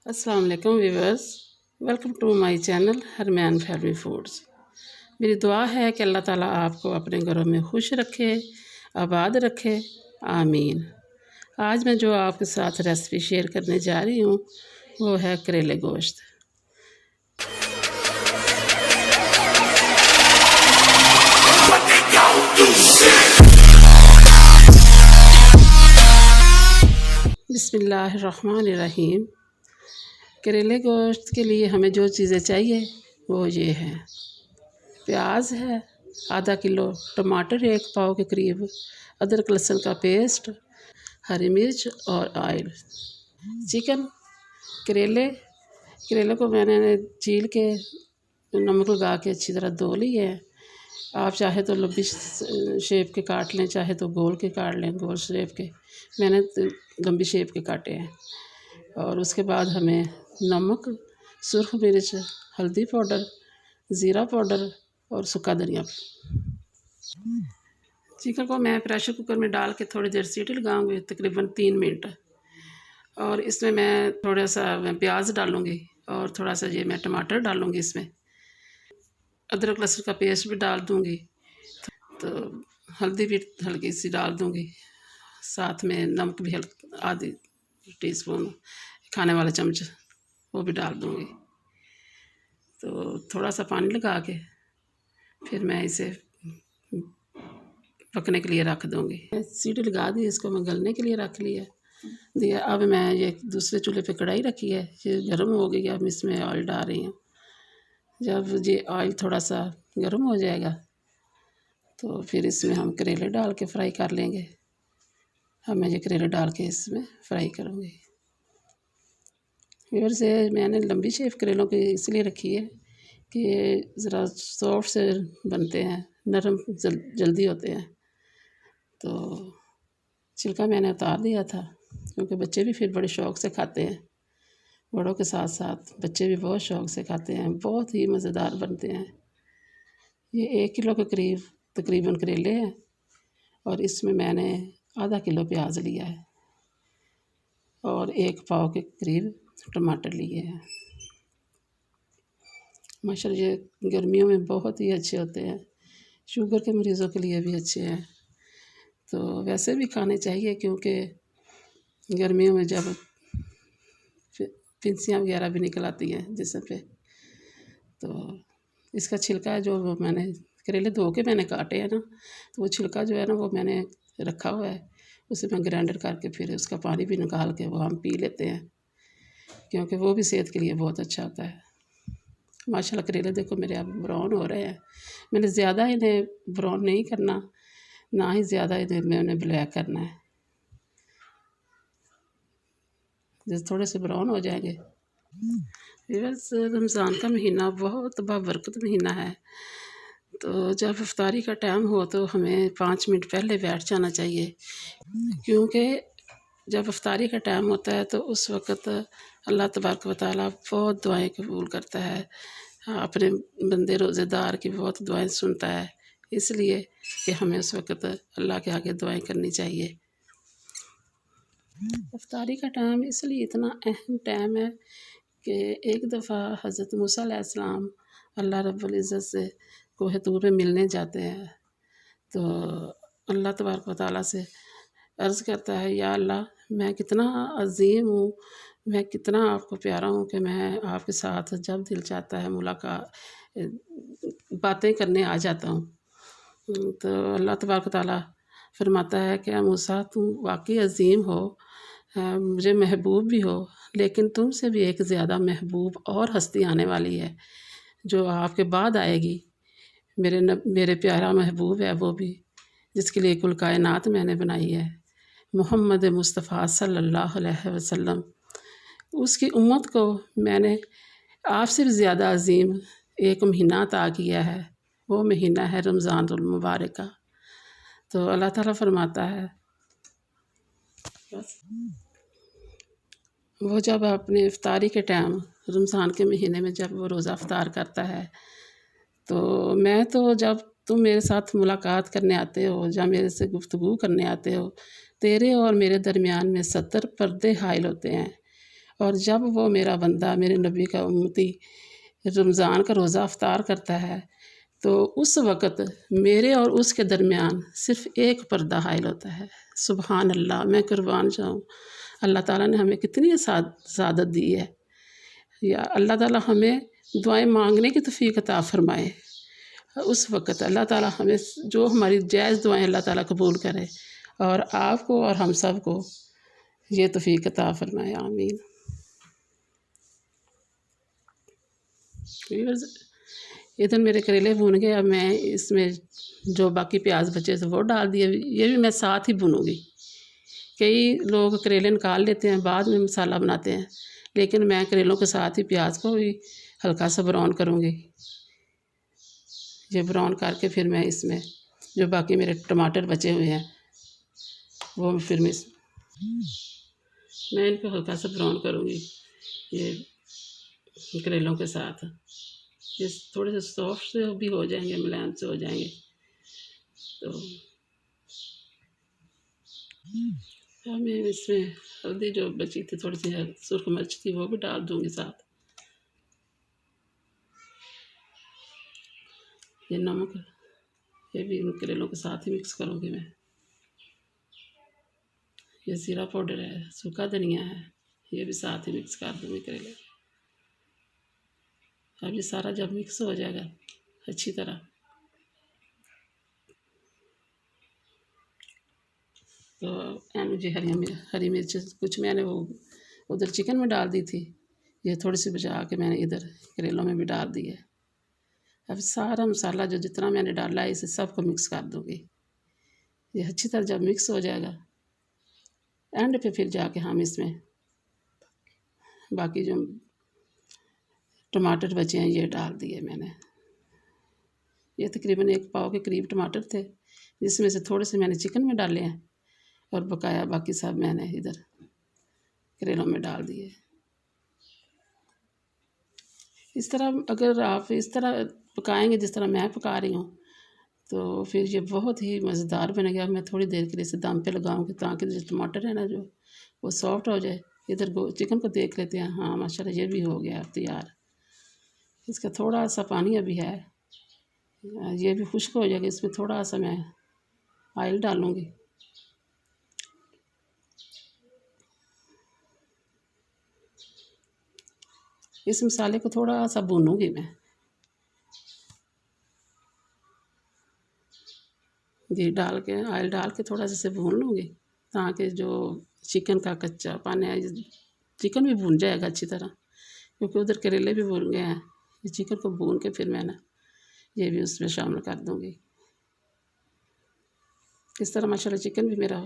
अस्सलाम वालेकुम viewers, welcome to my channel Harman family foods. मेरी दुआ है कि अल्लाह ताला आपको अपने घरों में खुश रखे, आबाद रखे, आमीन। आज मैं जो आपके साथ रेसिपी शेयर करने जा रही हूँ वो है करेले गोश्त। बिस्मिल्लाहिर्रहमानिर्रहीम। करेले गोश्त के लिए हमें जो चीज़ें चाहिए वो ये हैं। प्याज है आधा किलो, टमाटर 1 पाव के करीब, अदरक लहसुन का पेस्ट, हरी मिर्च और ऑयल। चिकन, करेले को मैंने छील के नमक लगा के अच्छी तरह धो ली है। आप चाहे तो लंबी शेप के काट लें, चाहे तो गोल के काट लें, गोल शेप के। मैंने लंबी शेप के काटे हैं। और उसके बाद हमें नमक, सुरख मिर्च, हल्दी पाउडर, ज़ीरा पाउडर और सूखा धनिया। चिकन को मैं प्रेशर कुकर में डाल के थोड़ी देर सीटी लगाऊंगी, तकरीबन 3 मिनट। और इसमें मैं थोड़ा सा प्याज डालूँगी और थोड़ा सा ये मैं टमाटर डालूँगी। इसमें अदरक लहसुन का पेस्ट भी डाल दूँगी, तो हल्दी भी हल्की सी डाल दूँगी, साथ में नमक भी आधी टीस्पून खाने वाला चम्मच वो भी डाल दूँगी। तो थोड़ा सा पानी लगा के फिर मैं इसे पकने के लिए रख दूँगी। सीटी लगा दी, इसको मैं गलने के लिए रख दिया। अब मैं ये दूसरे चूल्हे पे कढ़ाई रखी है, ये गर्म हो गई है। अब इसमें ऑयल डाल रही हूँ। जब ये ऑयल थोड़ा सा गर्म हो जाएगा तो फिर इसमें हम करेले डाल के फ्राई कर लेंगे। अब मैं ये करेले डाल के इसमें फ्राई करूँगी। फिर से मैंने लंबी शेप करेलों की इसलिए रखी है कि ज़रा सॉफ्ट से बनते हैं, नरम जल्दी होते हैं। तो छिलका मैंने उतार दिया था, क्योंकि बच्चे भी फिर बड़े शौक़ से खाते हैं। बड़ों के साथ साथ बच्चे भी बहुत शौक़ से खाते हैं, बहुत ही मज़ेदार बनते हैं। ये 1 किलो के करीब तकरीबन करेले हैं और इसमें मैंने आधा किलो प्याज लिया है और 1 पाव के करीब टमाटर लिए हैं। माशाल्लाह ये गर्मियों में बहुत ही अच्छे होते हैं, शुगर के मरीज़ों के लिए भी अच्छे हैं। तो वैसे भी खाने चाहिए, क्योंकि गर्मियों में जब फिंसियाँ वगैरह भी निकल आती हैं जिसम पे, तो इसका छिलका जो वो मैंने करेले धो के मैंने काटे हैं ना, तो वो छिलका जो है ना वो मैंने रखा हुआ है। उसे मैं ग्राइंडर करके फिर उसका पानी भी निकाल के वो हम पी लेते हैं, क्योंकि वो भी सेहत के लिए बहुत अच्छा होता है। माशाल्लाह करेले देखो मेरे अब ब्राउन हो रहे हैं। मैंने ज़्यादा इन्हें ब्राउन नहीं करना, ना ही ज़्यादा इन्हें मैंने ब्लैक करना है। जैसे थोड़े से ब्राउन हो जाएंगे। बस रमज़ान का महीना बहुत बाबरकत महीना है, तो जब इफ्तारी का टाइम हो तो हमें 5 मिनट पहले बैठ जाना चाहिए, क्योंकि जब इफ्तारी का टाइम होता है तो उस वक़्त अल्लाह तबारक व तआला बहुत दुआएं कबूल करता है। अपने बंदे रोज़ेदार की बहुत दुआएं सुनता है, इसलिए कि हमें उस वक़्त अल्लाह के आगे दुआएं करनी चाहिए। इफ्तारी का टाइम इसलिए इतना अहम टाइम है कि एक दफ़ा हज़रत मूसा अलैहिस्सलाम अल्लाह रब्बुल इज़्ज़त से कोह तूर में मिलने जाते हैं। तो अल्लाह तबारक व तआला से अर्ज़ करता है, या अल्लाह मैं कितना अज़ीम हूँ, मैं कितना आपको प्यारा हूँ कि मैं आपके साथ जब दिल चाहता है मुलाकात बातें करने आ जाता हूँ। तो अल्लाह तबारक व तआला फरमाता है कि मूसा तुम वाकई अज़ीम हो, मुझे महबूब भी हो, लेकिन तुमसे भी एक ज़्यादा महबूब और हस्ती आने वाली है जो आपके बाद आएगी। मेरे प्यारा महबूब है वो भी, जिसके लिए कुल कायनात मैंने बनाई है, मोहम्मद मुस्तफ़ा सल्लल्लाहु अलैहि वसल्लम। उसकी उम्मत को मैंने आपसे भी ज़्यादा अज़ीम एक महीना अता किया है, वो महीना है रमज़ानुल मुबारक का। तो अल्लाह ताला फरमाता है बस वो जब अपने इफ्तारी के टाइम रमज़ान के महीने में जब वो रोज़ा इफ्तार करता है, तो मैं तो जब तुम मेरे साथ मुलाकात करने आते हो या मेरे से गुफ्तगू करने आते हो, तेरे और मेरे दरमियान में 70 पर्दे हाइल होते हैं और जब वो मेरा बंदा, मेरे नबी का उम्मती, रमज़ान का रोज़ा अफ्तार करता है तो उस वक़्त मेरे और उसके दरमियान सिर्फ़ एक पर्दा हाइल होता है। सुबहान अल्लाह, मैं कुर्बान जाऊँ, अल्लाह ताला ने हमें कितनी सआदत दी है। या अल्लाह ताला हमें दुआएं मांगने की तौफीक अता फ़रमाए। उस वक़्त अल्लाह ताला हमें जो हमारी जायज़ दुआएं अल्लाह ताला कबूल करे और आपको और हम सब को ये तौफीक अता फ़रमाए, आमीन। इधर मेरे करेले भून गए। अब मैं इसमें जो बाकी प्याज बचे थे वो डाल दिए। ये भी मैं साथ ही भूनूंगी। कई लोग करेले निकाल लेते हैं, बाद में मसाला बनाते हैं, लेकिन मैं करेलों के साथ ही प्याज को भी हल्का सा ब्राउन करूँगी। ये ब्राउन करके फिर मैं इसमें जो बाकी मेरे टमाटर बचे हुए हैं वो फिर मैं इनको हल्का सा ब्राउन करूँगी ये करेलों के साथ। ये थोड़े से सॉफ्ट से भी हो जाएंगे, मुलायम से हो जाएंगे। तो मैं इसमें हल्दी जो बची थी, थोड़ी सी सुर्ख मिर्च थी, वो भी डाल दूँगी साथ। ये नमक, ये भी इन करेलों के साथ ही मिक्स करूँगी मैं। ये ज़ीरा पाउडर है, सूखा धनिया है, ये भी साथ ही मिक्स कर दूँगी करेले। अब ये सारा जब मिक्स हो जाएगा अच्छी तरह, तो मुझे हरी मिर्च कुछ मैंने वो उधर चिकन में डाल दी थी, ये थोड़ी सी बचा के मैंने इधर करेलों में भी डाल दी है। अब सारा मसाला जो जितना मैंने डाला है इसे सबको मिक्स कर दूँगी। ये अच्छी तरह जब मिक्स हो जाएगा एंड पे फिर जाके हम इसमें बाकी जो टमाटर बचे हैं ये डाल दिए मैंने। ये तकरीबन 1 पाव के करीब टमाटर थे, जिसमें से थोड़े से मैंने चिकन में डाले हैं और बकाया बाकी सब मैंने इधर करेलों में डाल दिए। इस तरह अगर आप इस तरह पकाएंगे जिस तरह मैं पका रही हूँ तो फिर ये बहुत ही मज़ेदार बनेगा। मैं थोड़ी देर के लिए इसे दम पे लगाऊंगी ताकि जो टमाटर है ना जो वो सॉफ्ट हो जाए। इधर चिकन को देख लेते हैं, हाँ माशाल्लाह ये भी हो गया तैयार। इसका थोड़ा सा पानी अभी है, ये भी खुश्क हो जाएगा। इसमें थोड़ा सा मैं ऑयल डालूँगी। इस मसाले को थोड़ा सा भूनूंगी मैं, घी डाल के ऑयल डाल के थोड़ा सा इसे भून लूँगी ताकि जो चिकन का कच्चा पानी है, चिकन भी भून जाएगा अच्छी तरह, क्योंकि उधर करेले भी भून गए हैं। ये चिकन को भून के फिर मैं ना ये भी उसमें शामिल कर दूँगी। इस तरह माशाल्लाह चिकन भी मेरा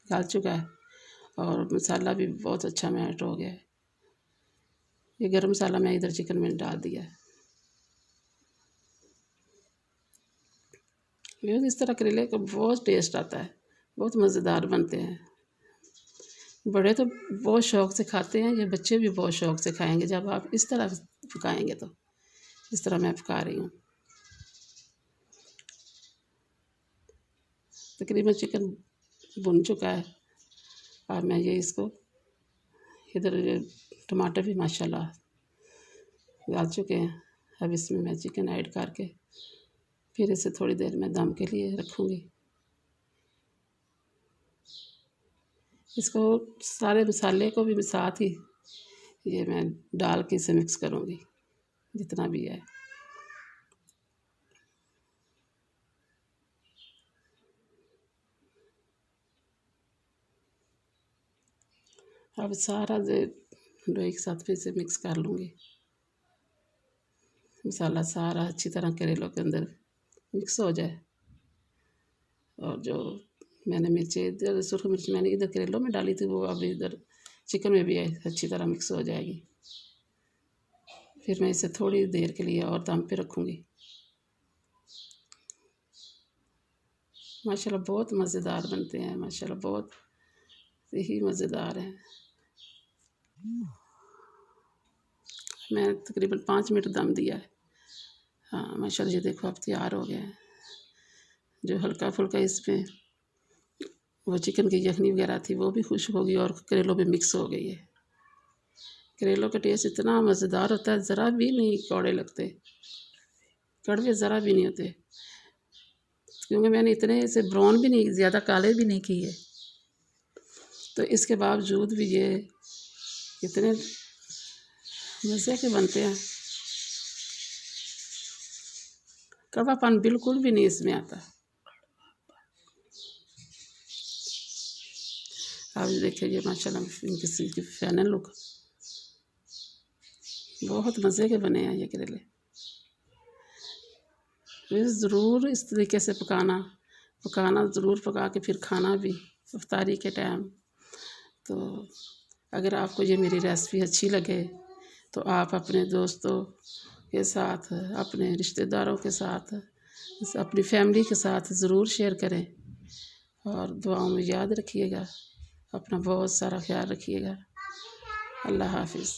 गल चुका है और मसाला भी बहुत अच्छा मैट हो गया है। ये गरम मसाला मैं इधर चिकन में डाल दिया है। इस तरह करेले का बहुत टेस्ट आता है, बहुत मज़ेदार बनते हैं। बड़े तो बहुत शौक़ से खाते हैं, ये बच्चे भी बहुत शौक़ से खाएंगे जब आप इस तरह पकाएंगे। तो इस तरह मैं पका रही हूँ। तकरीबन चिकन भुन चुका है और मैं ये इसको इधर टमाटर भी माशाल्लाह डाल चुके हैं। अब इसमें मैं चिकन ऐड करके फिर इसे थोड़ी देर में दम के लिए रखूँगी। इसको सारे मसाले को भी साथ ही ये मैं डाल के इसे मिक्स करूँगी जितना भी है। अब सारा जो एक साथ फिर से मिक्स कर लूँगी। मसाला सारा अच्छी तरह करेलों के अंदर मिक्स हो जाए और जो मैंने मिर्ची इधर सुरख मिर्च मैंने इधर करेलों में डाली थी वो अब इधर चिकन में भी अच्छी तरह मिक्स हो जाएगी। फिर मैं इसे थोड़ी देर के लिए और दम पे रखूँगी। माशाल्लाह बहुत मज़ेदार बनते हैं, माशाल्लाह बहुत ही मज़ेदार हैं। मैं तकरीबन 5 मिनट दम दिया है। हाँ माशाल्लाह ये देखो अब तैयार हो गया है। जो हल्का फुल्का इसमें वो चिकन की यखनी वगैरह थी वो भी खुश हो गई और करेलों में मिक्स हो गई है। करेलों का टेस्ट इतना मज़ेदार होता है, ज़रा भी नहीं कौड़े लगते, कड़वे ज़रा भी नहीं होते, क्योंकि मैंने इतने इसे ब्राउन भी नहीं, ज़्यादा काले भी नहीं किए, तो इसके बावजूद भी ये इतने मज़े के बनते हैं। कड़वापन बिल्कुल भी नहीं इसमें आता। आप देखिए ये माशाल्लाह इनकी फाइनल लुक, बहुत मज़े के बने हैं ये करेले। ज़रूर इस तरीके से पकाना ज़रूर, पका के फिर खाना भी इफ्तारी के टाइम। तो अगर आपको ये मेरी रेसिपी अच्छी लगे तो आप अपने दोस्तों के साथ, अपने रिश्तेदारों के साथ, अपनी फैमिली के साथ ज़रूर शेयर करें, और दुआओं में याद रखिएगा। अपना बहुत सारा ख्याल रखिएगा। अल्लाह हाफ़िज़।